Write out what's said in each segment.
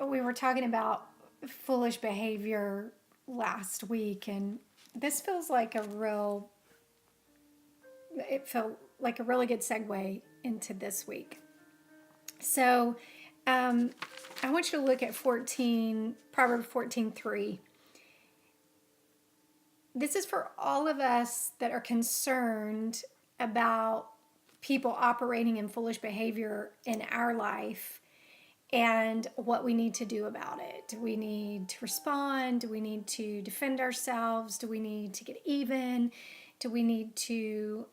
We were talking about foolish behavior last week, and this feels like it felt like a really good segue into this week. So, um, I want you to look at Proverbs 14:3. This is for all of us that are concerned about people operating in foolish behavior in our life and what we need to do about it. Do we need to respond? Do we need to defend ourselves? Do we need to get even? Do we need to,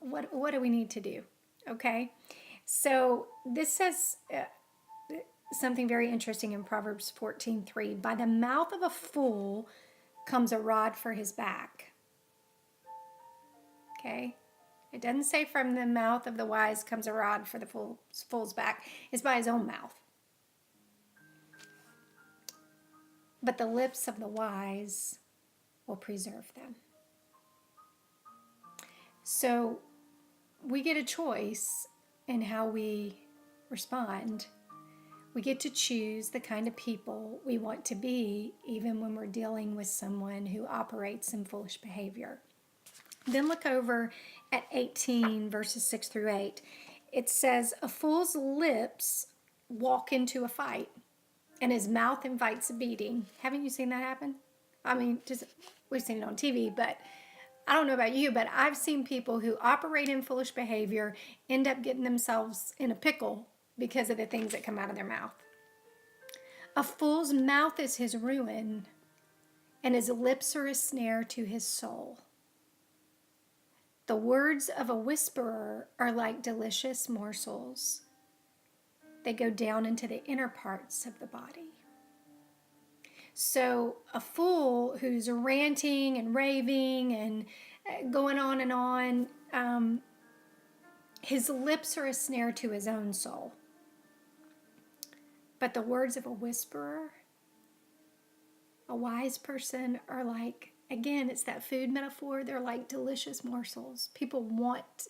what do we need to do? Okay. So this says something very interesting in Proverbs 14:3. By the mouth of a fool comes a rod for his back. Okay. It doesn't say from the mouth of the wise comes a rod for the fool's back. It's by his own mouth. But the lips of the wise will preserve them. So we get a choice in how we respond. We get to choose the kind of people we want to be, even when we're dealing with someone who operates in foolish behavior. Then look over at 18, verses 6 through 8. It says, a fool's lips walk into a fight, and his mouth invites a beating. Haven't you seen that happen? I mean, we've seen it on TV, but I don't know about you, but I've seen people who operate in foolish behavior end up getting themselves in a pickle because of the things that come out of their mouth. A fool's mouth is his ruin, and his lips are a snare to his soul. The words of a whisperer are like delicious morsels. They go down into the inner parts of the body. So a fool who's ranting and raving and going on and on, his lips are a snare to his own soul. But the words of a whisperer, a wise person, are like, again, it's that food metaphor. They're like delicious morsels. People want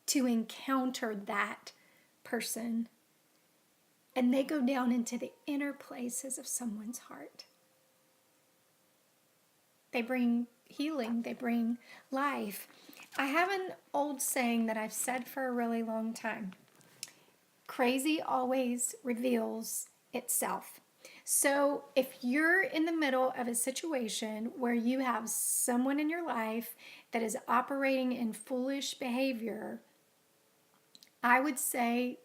to encounter that person, and they go down into the inner places of someone's heart. They bring healing. They bring life. I have an old saying that I've said for a really long time. Crazy always reveals itself. So if you're in the middle of a situation where you have someone in your life that is operating in foolish behavior, I would say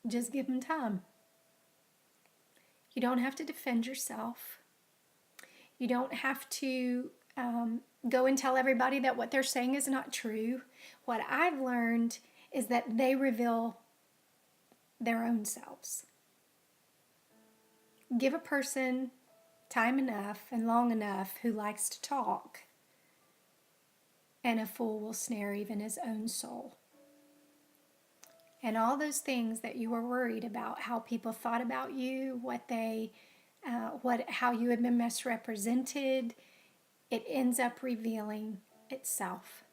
just give them time. You don't have to defend yourself. You don't have to go and tell everybody that what they're saying is not true. What I've learned is that they reveal their own selves. Give a person time enough and long enough who likes to talk, and a fool will snare even his own soul. And all those things that you were worried about, how people thought about you, how you had been misrepresented, it ends up revealing itself.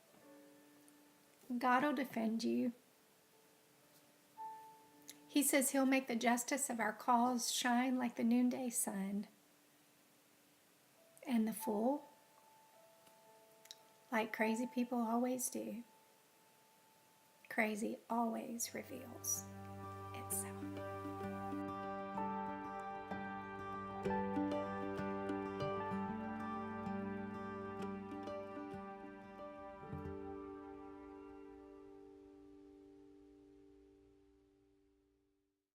God will defend you. He says he'll make the justice of our cause shine like the noonday sun. And the fool, like crazy people always do, crazy always reveals itself.